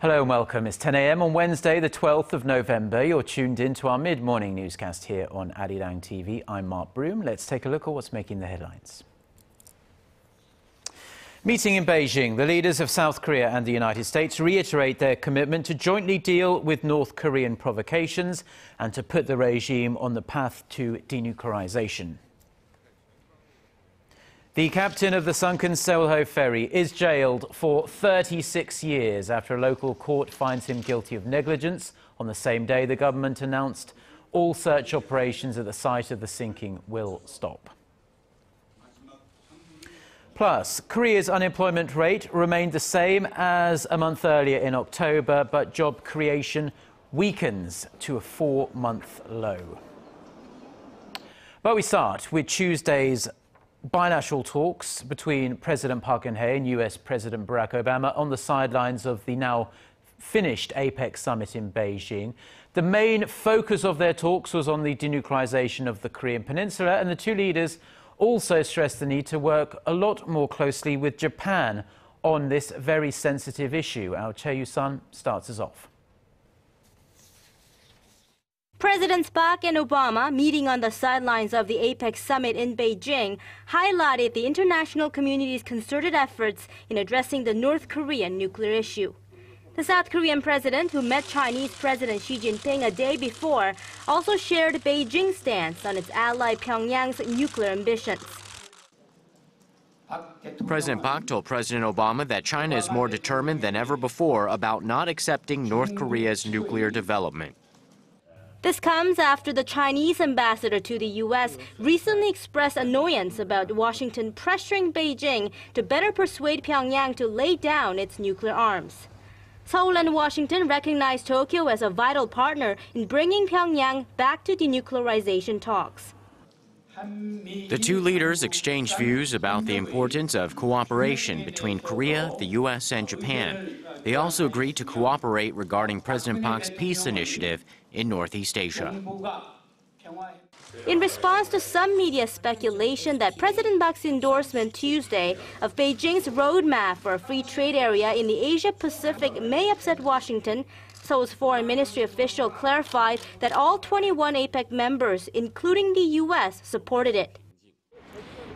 Hello and welcome. It's 10 a.m. on Wednesday, the 12th of November. You're tuned in to our mid-morning newscast here on Arirang TV. I'm Mark Broome. Let's take a look at what's making the headlines. Meeting in Beijing, the leaders of South Korea and the United States reiterate their commitment to jointly deal with North Korean provocations and to put the regime on the path to denuclearization. The captain of the sunken Sewol-ho ferry is jailed for 36 years after a local court finds him guilty of negligence. On the same day, the government announced all search operations at the site of the sinking will stop. Plus, Korea's unemployment rate remained the same as a month earlier in October, but job creation weakens to a 4-month low. But we start with Tuesday's bilateral talks between President Park and US President Barack Obama on the sidelines of the now finished APEC summit in Beijing. The main focus of their talks was on the denuclearization of the Korean Peninsula, and the two leaders also stressed the need to work a lot more closely with Japan on this very sensitive issue. Our Chae-Yu-sun starts us off. Presidents Park and Obama, meeting on the sidelines of the APEC summit in Beijing, highlighted the international community's concerted efforts in addressing the North Korean nuclear issue. The South Korean president, who met Chinese President Xi Jinping a day before, also shared Beijing's stance on its ally Pyongyang's nuclear ambitions. President Park told President Obama that China is more determined than ever before about not accepting North Korea's nuclear development. This comes after the Chinese ambassador to the U.S. recently expressed annoyance about Washington pressuring Beijing to better persuade Pyongyang to lay down its nuclear arms. Seoul and Washington recognize Tokyo as a vital partner in bringing Pyongyang back to denuclearization talks. The two leaders exchanged views about the importance of cooperation between Korea, the U.S., and Japan. They also agreed to cooperate regarding President Park's peace initiative in Northeast Asia. In response to some media speculation that President Park's endorsement Tuesday of Beijing's roadmap for a free trade area in the Asia-Pacific may upset Washington, Seoul's foreign ministry official clarified that all 21 APEC members, including the U.S., supported it.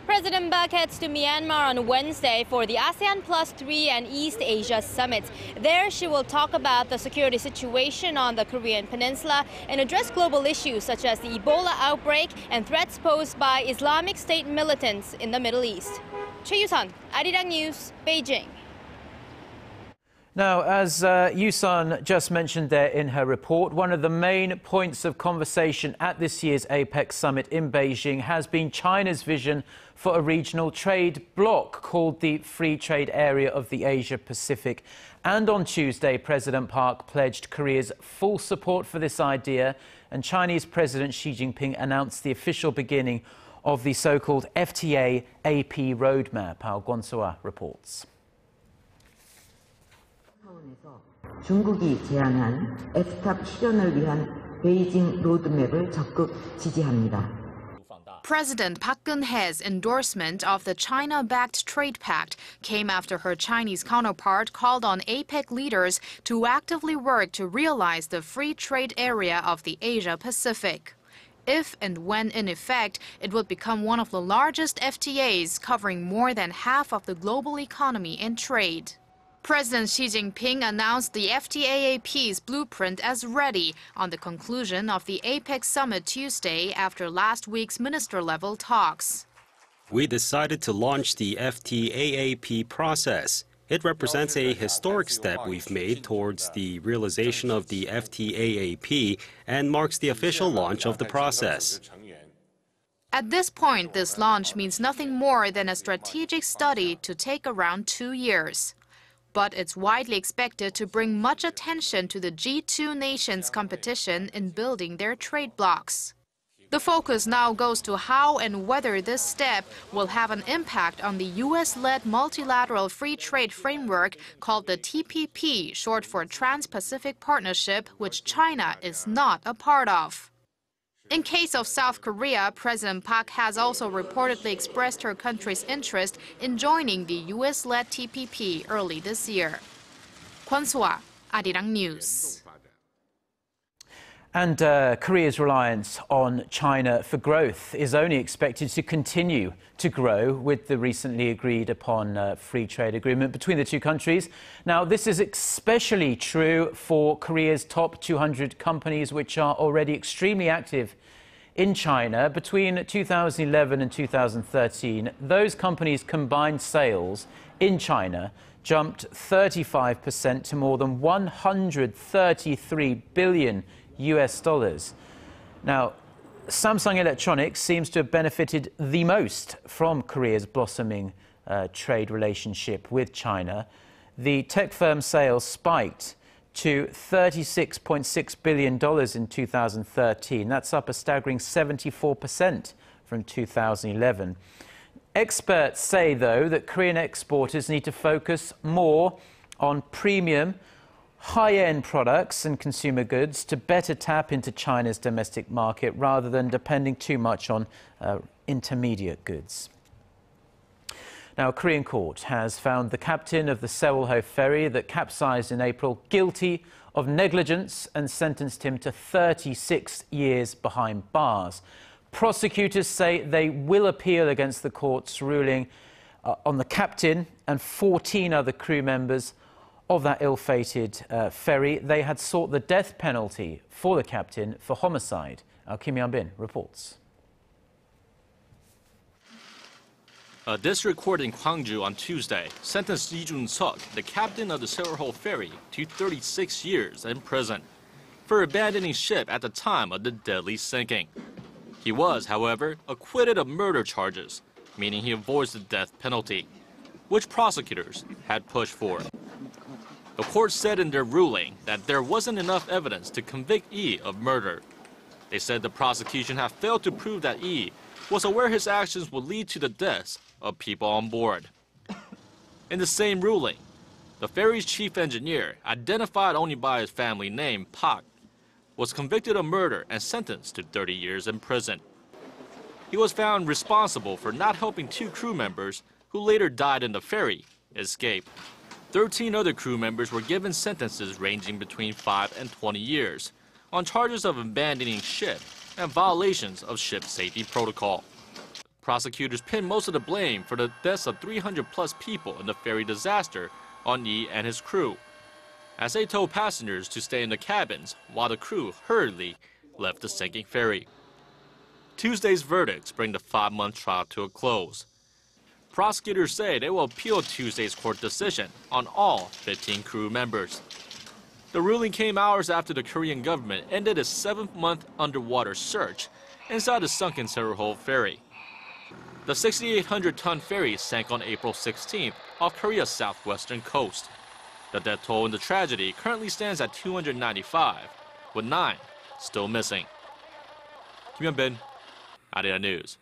President Park heads to Myanmar on Wednesday for the ASEAN Plus 3 and East Asia summits. There she will talk about the security situation on the Korean Peninsula and address global issues such as the Ebola outbreak and threats posed by Islamic State militants in the Middle East. Chae-Yu-sun, Arirang News, Beijing. Now, as Yu-sun just mentioned there in her report, one of the main points of conversation at this year's APEC summit in Beijing has been China's vision for a regional trade bloc called the Free Trade Area of the Asia-Pacific. And on Tuesday, President Park pledged Korea's full support for this idea, and Chinese President Xi Jinping announced the official beginning of the so-called FTAAP roadmap. Our Gwon-soa reports. 중국이 제안한 FTAAP 실현을 위한 베이징 로드맵을 적극 지지합니다. President Park Geun-hye's endorsement of the China-backed trade pact came after her Chinese counterpart called on APEC leaders to actively work to realize the free trade area of the Asia-Pacific. If and when in effect, it would become one of the largest FTAs covering more than half of the global economy and trade. President Xi Jinping announced the FTAAP's blueprint as ready on the conclusion of the APEC summit Tuesday after last week's minister-level talks. We decided to launch the FTAAP process. It represents a historic step we've made towards the realization of the FTAAP and marks the official launch of the process. At this point, this launch means nothing more than a strategic study to take around 2 years. But it's widely expected to bring much attention to the G2 nations' competition in building their trade blocs. The focus now goes to how and whether this step will have an impact on the U.S.-led multilateral free trade framework called the TPP, short for Trans-Pacific Partnership, which China is not a part of. In case of South Korea, President Park has also reportedly expressed her country's interest in joining the U.S.-led TPP early this year. Gwon-soa, Arirang News. And Korea's reliance on China for growth is only expected to continue to grow with the recently agreed upon free trade agreement between the two countries. Now, this is especially true for Korea's top 200 companies, which are already extremely active in China. Between 2011 and 2013, those companies' combined sales in China jumped 35% to more than $133 billion. Now, Samsung Electronics seems to have benefited the most from Korea's blossoming trade relationship with China. The tech firm's sales spiked to $36.6 billion in 2013. That's up a staggering 74% from 2011. Experts say, though, that Korean exporters need to focus more on premium, high-end products and consumer goods to better tap into China's domestic market rather than depending too much on intermediate goods. Now, a Korean court has found the captain of the Sewol-ho ferry that capsized in April guilty of negligence and sentenced him to 36 years behind bars. Prosecutors say they will appeal against the court's ruling on the captain and 14 other crew members of that ill-fated ferry. They had sought the death penalty for the captain for homicide. Our Kim Yeon-bin reports. A district court in Gwangju on Tuesday sentenced Lee Jun-seok, the captain of the Sewol-ho ferry, to 36 years in prison for abandoning ship at the time of the deadly sinking. He was, however, acquitted of murder charges, meaning he avoids the death penalty, which prosecutors had pushed for. The court said in their ruling that there wasn't enough evidence to convict Lee of murder. They said the prosecution had failed to prove that Lee was aware his actions would lead to the deaths of people on board. In the same ruling, the ferry's chief engineer, identified only by his family name, Park, was convicted of murder and sentenced to 30 years in prison. He was found responsible for not helping 2 crew members who later died in the ferry escape. 13 other crew members were given sentences ranging between 5 and 20 years on charges of abandoning ship and violations of ship safety protocol. Prosecutors pinned most of the blame for the deaths of 300-plus people in the ferry disaster on Lee and his crew, as they told passengers to stay in the cabins while the crew hurriedly left the sinking ferry. Tuesday's verdicts bring the 5-month trial to a close. Prosecutors say they will appeal Tuesday's court decision on all 15 crew members. The ruling came hours after the Korean government ended its 7th-month underwater search inside the sunken Sewol-ho ferry. The 6,800-ton ferry sank on April 16th off Korea's southwestern coast. The death toll in the tragedy currently stands at 295, with 9 still missing. Kim Yeon-bin, ARIRANG News.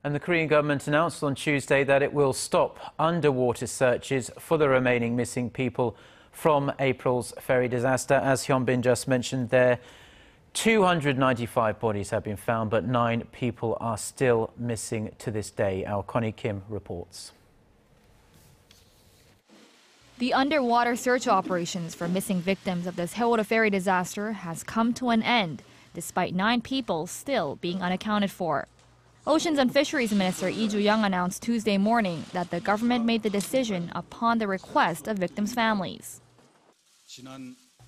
And the Korean government announced on Tuesday that it will stop underwater searches for the remaining missing people from April's ferry disaster. As Hyun-bin just mentioned there, 295 bodies have been found, but 9 people are still missing to this day. Our Connie Kim reports. The underwater search operations for missing victims of the Sewol-ho ferry disaster has come to an end, despite 9 people still being unaccounted for. Oceans and Fisheries Minister Lee Ju-young announced Tuesday morning that the government made the decision upon the request of victims' families.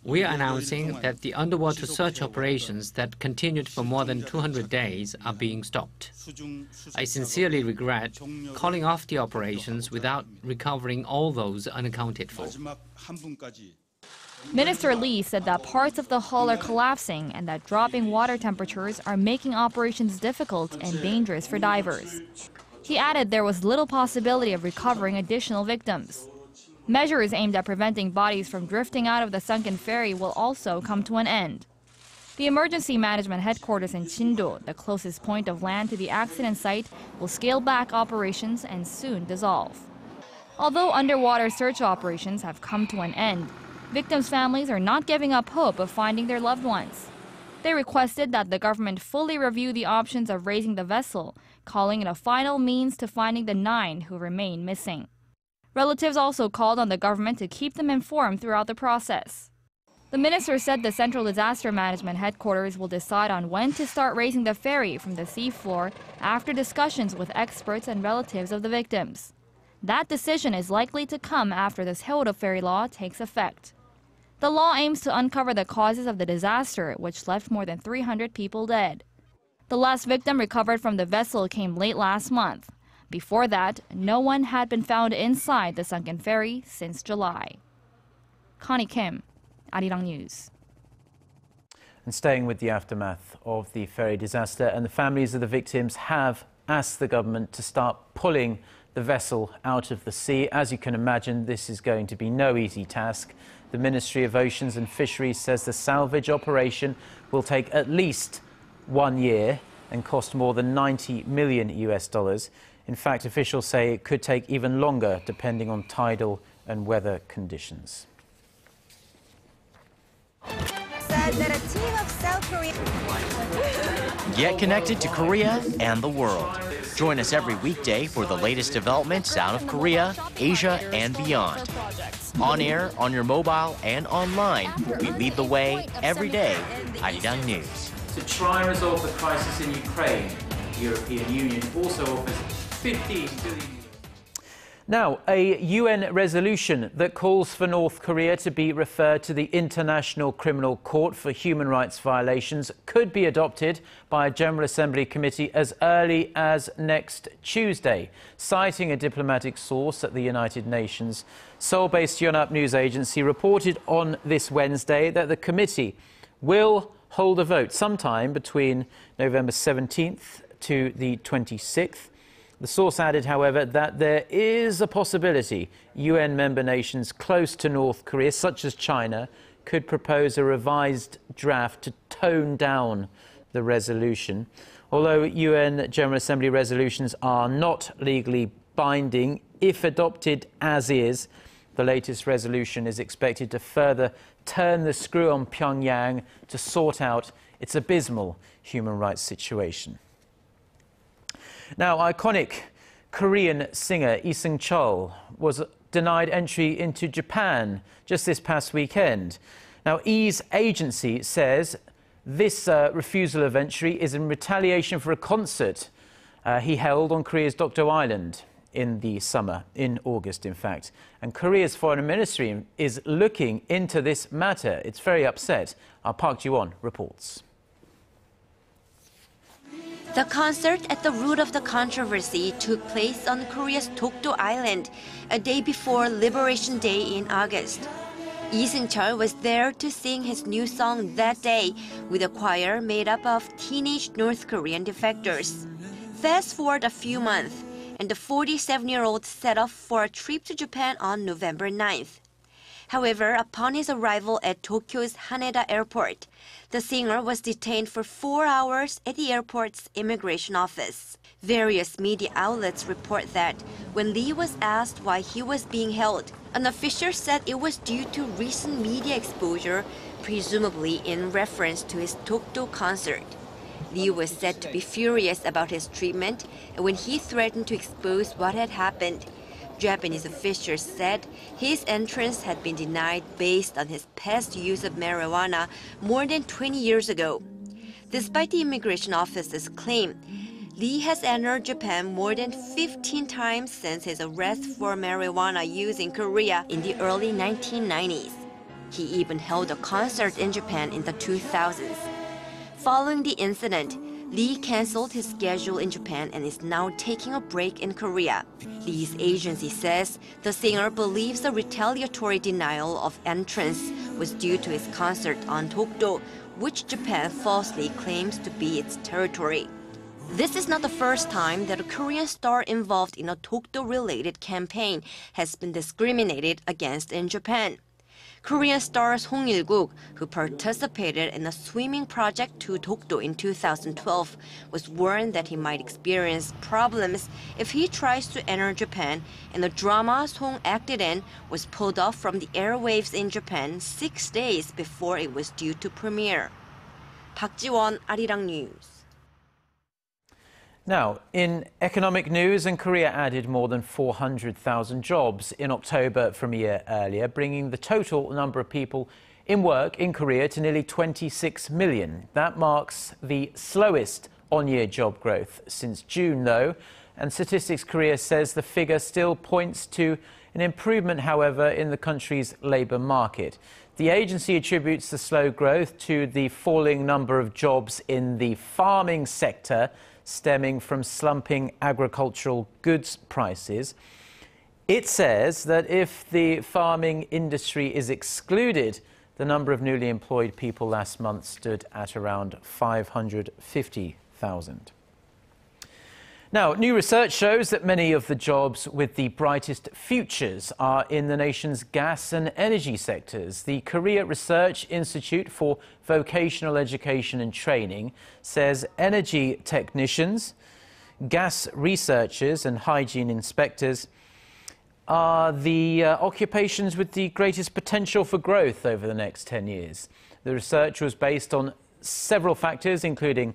We are announcing that the underwater search operations that continued for more than 200 days are being stopped. I sincerely regret calling off the operations without recovering all those unaccounted for. Minister Lee said that parts of the hull are collapsing and that dropping water temperatures are making operations difficult and dangerous for divers. He added there was little possibility of recovering additional victims. Measures aimed at preventing bodies from drifting out of the sunken ferry will also come to an end. The Emergency Management Headquarters in Chindo, the closest point of land to the accident site, will scale back operations and soon dissolve. Although underwater search operations have come to an end, victims' families are not giving up hope of finding their loved ones. They requested that the government fully review the options of raising the vessel, calling it a final means to finding the 9 who remain missing. Relatives also called on the government to keep them informed throughout the process. The minister said the Central Disaster Management Headquarters will decide on when to start raising the ferry from the seafloor after discussions with experts and relatives of the victims. That decision is likely to come after the Sewol-ho ferry law takes effect. The law aims to uncover the causes of the disaster, which left more than 300 people dead. The last victim recovered from the vessel came late last month. Before that, no one had been found inside the sunken ferry since July. Connie Kim, ARIRANG News. And staying with the aftermath of the ferry disaster, and the families of the victims have asked the government to start pulling the vessel out of the sea. As you can imagine, this is going to be no easy task. The Ministry of Oceans and Fisheries says the salvage operation will take at least 1 year and cost more than $90 million. In fact, officials say it could take even longer depending on tidal and weather conditions. Said that a team of South Korea. Get connected to Korea and the world. Join us every weekday for the latest developments out of Korea, Asia, and beyond. On air, on your mobile, and online, we lead the way every day. Arirang News. To try and resolve the crisis in Ukraine, the European Union also offers $15 billion. Now, a UN resolution that calls for North Korea to be referred to the International Criminal Court for human rights violations could be adopted by a General Assembly committee as early as next Tuesday. Citing a diplomatic source at the United Nations, Seoul-based Yonhap news agency reported on this Wednesday that the committee will hold a vote sometime between November 17th to the 26th. The source added, however, that there is a possibility UN member nations close to North Korea, such as China, could propose a revised draft to tone down the resolution. Although UN General Assembly resolutions are not legally binding, if adopted as is, the latest resolution is expected to further turn the screw on Pyongyang to sort out its abysmal human rights situation. Now, iconic Korean singer Lee Seung-chul was denied entry into Japan just this past weekend. Now, Lee's agency says this refusal of entry is in retaliation for a concert he held on Korea's Dokdo Island in the summer, in August, in fact. And Korea's foreign ministry is looking into this matter. It's very upset. Our Park Ji-won reports. The concert at the root of the controversy took place on Korea's Dokdo Island a day before Liberation Day in August. Lee Seung-chul was there to sing his new song that day with a choir made up of teenage North Korean defectors. Fast forward a few months, and the 47-year-old set off for a trip to Japan on November 9th. However, upon his arrival at Tokyo's Haneda Airport, the singer was detained for 4 hours at the airport's immigration office. Various media outlets report that when Lee was asked why he was being held, an official said it was due to recent media exposure, presumably in reference to his Dokdo concert. Lee was said to be furious about his treatment when he threatened to expose what had happened. Japanese officials said his entrance had been denied based on his past use of marijuana more than 20 years ago. Despite the immigration office's claim, Lee has entered Japan more than 15 times since his arrest for marijuana use in Korea in the early 1990s. He even held a concert in Japan in the 2000s. Following the incident, Lee canceled his schedule in Japan and is now taking a break in Korea. Lee's agency says the singer believes the retaliatory denial of entrance was due to his concert on Dokdo, which Japan falsely claims to be its territory. This is not the first time that a Korean star involved in a Dokdo-related campaign has been discriminated against in Japan. Korean star Song Il-guk, who participated in a swimming project to Dokdo in 2012, was warned that he might experience problems if he tries to enter Japan, and the drama Song acted in was pulled off from the airwaves in Japan 6 days before it was due to premiere. Park Ji-won, Arirang News. Now, in economic news, Korea added more than 400,000 jobs in October from a year earlier, bringing the total number of people in work in Korea to nearly 26 million. That marks the slowest on-year job growth since June, though, and Statistics Korea says the figure still points to an improvement, however, in the country's labour market. The agency attributes the slow growth to the falling number of jobs in the farming sector, stemming from slumping agricultural goods prices. It says that if the farming industry is excluded, the number of newly employed people last month stood at around 550,000. Now, new research shows that many of the jobs with the brightest futures are in the nation's gas and energy sectors. The Korea Research Institute for Vocational Education and Training says energy technicians, gas researchers and hygiene inspectors are the occupations with the greatest potential for growth over the next 10 years. The research was based on several factors, including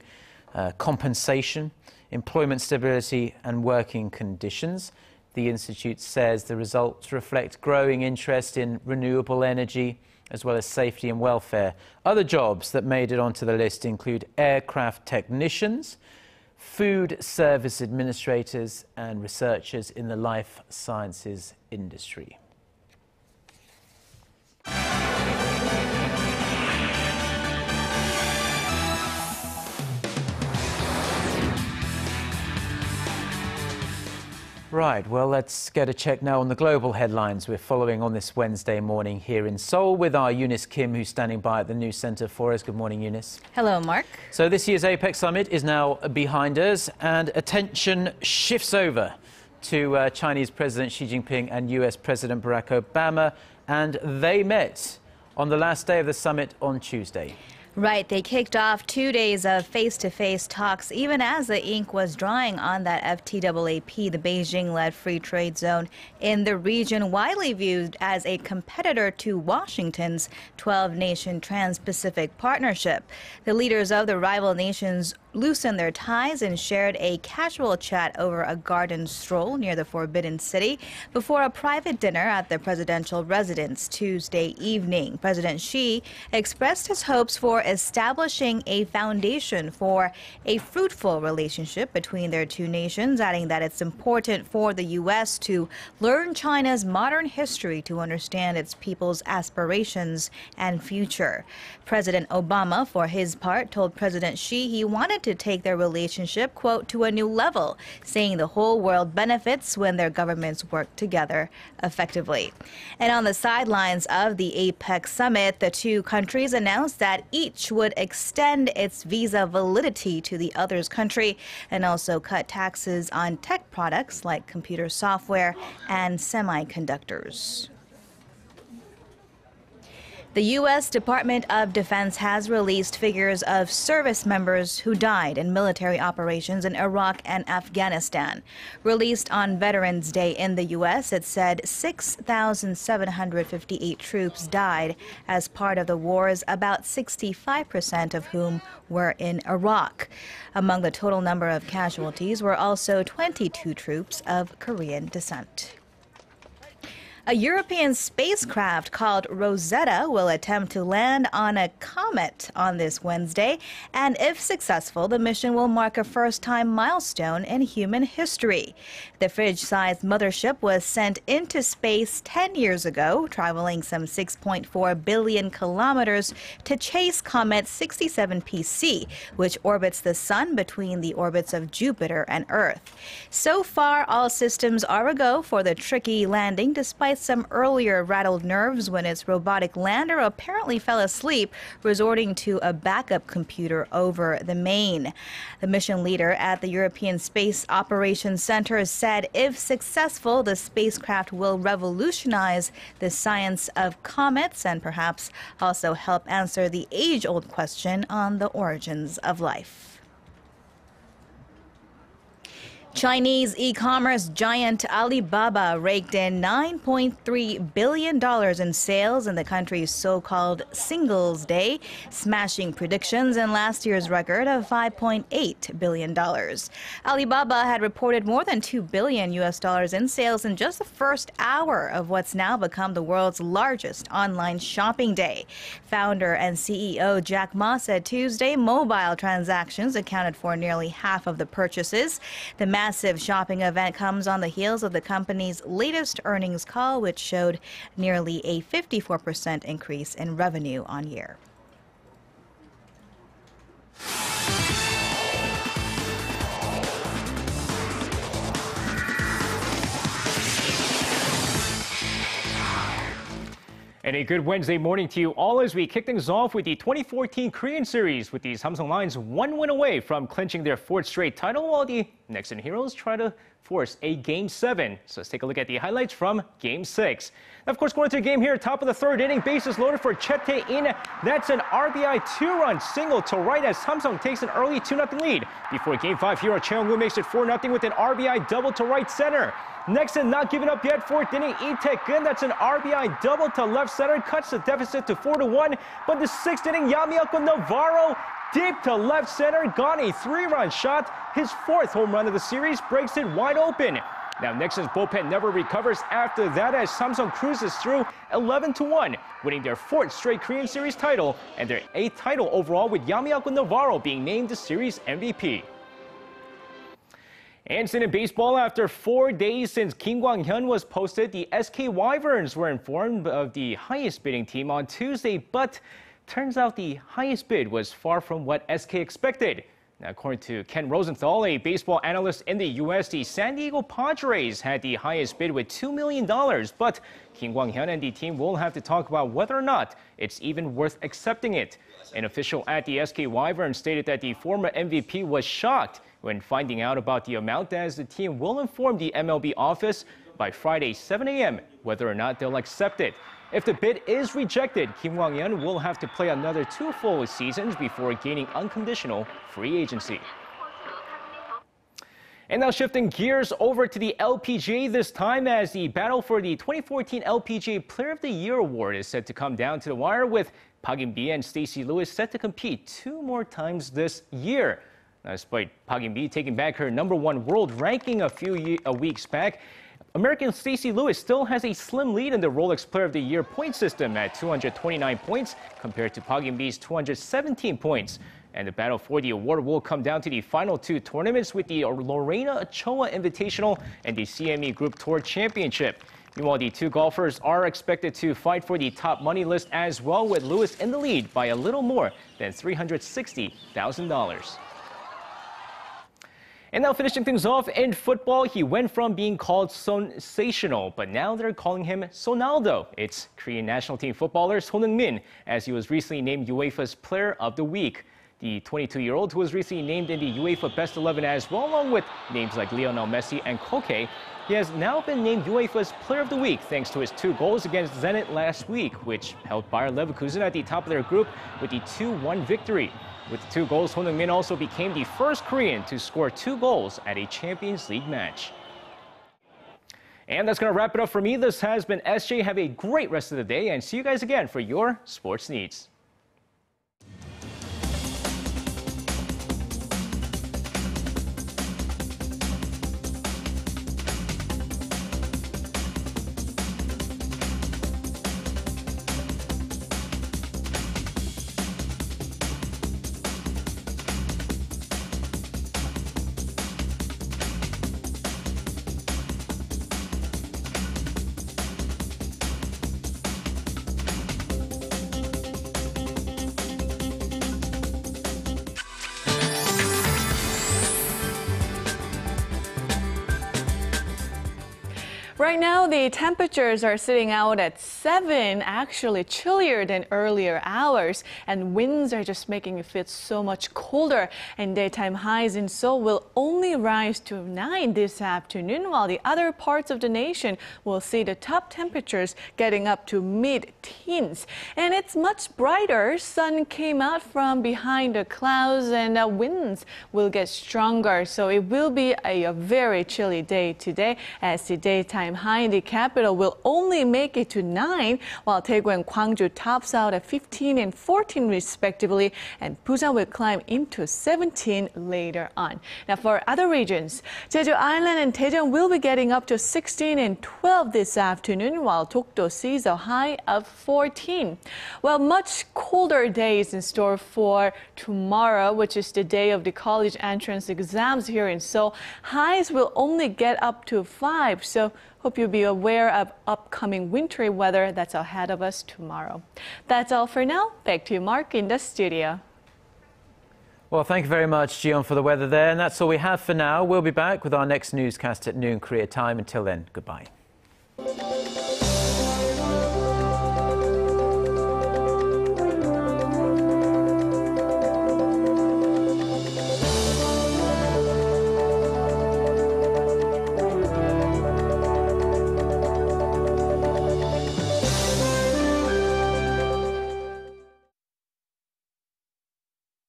compensation, employment stability and working conditions. The Institute says the results reflect growing interest in renewable energy as well as safety and welfare. Other jobs that made it onto the list include aircraft technicians, food service administrators and researchers in the life sciences industry. Right, well, let's get a check now on the global headlines we're following on this Wednesday morning here in Seoul with our Eunice Kim, who's standing by at the news centre for us. Good morning, Eunice. Hello, Mark. So this year's APEC summit is now behind us, and attention shifts over to Chinese President Xi Jinping and US President Barack Obama, and they met on the last day of the summit on Tuesday. Right, they kicked off 2 days of face-to-face talks, even as the ink was drying on that FTAAP, the Beijing-led free trade zone in the region, widely viewed as a competitor to Washington's 12-nation Trans-Pacific Partnership. The leaders of the rival nations loosened their ties and shared a casual chat over a garden stroll near the Forbidden City before a private dinner at the presidential residence Tuesday evening. President Xi expressed his hopes for establishing a foundation for a fruitful relationship between their two nations, adding that it's important for the U.S. to learn China's modern history to understand its people's aspirations and future. President Obama, for his part, told President Xi he wanted to take their relationship, quote, to a new level, saying the whole world benefits when their governments work together effectively. And on the sidelines of the APEC summit, the two countries announced that each would extend its visa validity to the other's country and also cut taxes on tech products like computer software and semiconductors. The U.S. Department of Defense has released figures of service members who died in military operations in Iraq and Afghanistan. Released on Veterans Day in the U.S., it said 6,758 troops died as part of the wars, about 65% of whom were in Iraq. Among the total number of casualties were also 22 troops of Korean descent. A European spacecraft called Rosetta will attempt to land on a comet on this Wednesday, and if successful, the mission will mark a first-time milestone in human history. The fridge-sized mothership was sent into space 10 years ago, traveling some 6.4 billion kilometers to chase comet 67PC, which orbits the Sun between the orbits of Jupiter and Earth. So far, all systems are a go for the tricky landing, despite some earlier rattled nerves when its robotic lander apparently fell asleep, resorting to a backup computer over the main. The mission leader at the European Space Operations Center said if successful, the spacecraft will revolutionize the science of comets and perhaps also help answer the age-old question on the origins of life. Chinese e-commerce giant Alibaba raked in $9.3 billion in sales in the country's so-called Singles Day, smashing predictions in last year's record of $5.8 billion. Alibaba had reported more than $2 billion in sales in just the first hour of what's now become the world's largest online shopping day. Founder and CEO Jack Ma said Tuesday mobile transactions accounted for nearly half of the purchases. The massive shopping event comes on the heels of the company's latest earnings call, which showed nearly a 54% increase in revenue on year. And a good Wednesday morning to you all as we kick things off with the 2014 Korean Series, with the Samsung Lions one win away from clinching their fourth straight title, while the Nexen Heroes try to force a Game 7. So let's take a look at the highlights from Game 6. Of course, going into the game here, top of the third inning, bases loaded for Choi Tae-in. That's an RBI two-run single to right as Samsung takes an early 2-0 lead. Before Game 5, hero Seunghoon makes it 4-0 with an RBI double to right center. Nexen not giving up yet, fourth inning, Lee Tae-gun, that's an RBI double to left center, cuts the deficit to 4-1. But the sixth inning, Yamiako Navarro deep to left center, gone a three-run shot. His fourth home run of the series breaks it wide open. Now Nexen's bullpen never recovers after that as Samsung cruises through 11-1, winning their fourth straight Korean Series title and their eighth title overall, with Yamiako Navarro being named the series MVP. And in baseball, after 4 days since Kim Kwang-hyun was posted, the SK Wyverns were informed of the highest bidding team on Tuesday, but turns out the highest bid was far from what SK expected. Now, according to Ken Rosenthal, a baseball analyst in the U.S., the San Diego Padres had the highest bid with $2 million, but Kim Kwang-hyun and the team will have to talk about whether or not it's even worth accepting it. An official at the SK Wyverns stated that the former MVP was shocked when finding out about the amount, as the team will inform the MLB office by Friday 7 a.m. whether or not they'll accept it. If the bid is rejected, Kim Kwang-hyun will have to play another 2 full seasons before gaining unconditional free agency. And now shifting gears over to the LPGA this time, as the battle for the 2014 LPGA Player of the Year award is set to come down to the wire, with Park In-bi and Stacey Lewis set to compete 2 more times this year. Now, despite Park In-bi taking back her #1 world ranking a few weeks back, American Stacey Lewis still has a slim lead in the Rolex Player of the Year point system at 229 points compared to Park In-bi's 217 points. And the battle for the award will come down to the final 2 tournaments, with the Lorena Ochoa Invitational and the CME Group Tour Championship. Meanwhile, the 2 golfers are expected to fight for the top money list as well, with Lewis in the lead by a little more than $360,000. And now finishing things off in football, he went from being called sensational, but now they're calling him Sonaldo. It's Korean national team footballer Son Heung-min, as he was recently named UEFA's Player of the Week. The 22-year-old, who was recently named in the UEFA Best 11 as well, along with names like Lionel Messi and Koke, he has now been named UEFA's Player of the Week thanks to his 2 goals against Zenit last week, which held Bayer Leverkusen at the top of their group with the 2-1 victory. With the 2 goals, Son Heung-min also became the first Korean to score 2 goals at a Champions League match. And that's going to wrap it up for me. This has been SJ. Have a great rest of the day, and see you guys again for your sports needs. Right now, the temperatures are sitting out at 7, actually chillier than earlier hours, and winds are just making it feel so much colder. And daytime highs in Seoul will only rise to 9 this afternoon, while the other parts of the nation will see the top temperatures getting up to mid-teens. And it's much brighter. Sun came out from behind the clouds, and winds will get stronger. So it will be a very chilly day today, as the daytime high in the capital will only make it to 9, while Daegu and Gwangju tops out at 15 and 14 respectively, and Busan will climb into 17 later on. Now for other regions, Jeju Island and Daejeon will be getting up to 16 and 12 this afternoon, while Dokdo sees a high of 14. Well, much colder days in store for tomorrow, which is the day of the college entrance exams here in Seoul. Highs will only get up to 5, so hope you'll be aware of upcoming wintry weather that's ahead of us tomorrow. That's all for now. Back to you, Mark, in the studio. Well, thank you very much, Jiyeon, for the weather there. And that's all we have for now. We'll be back with our next newscast at noon Korea time. Until then, goodbye.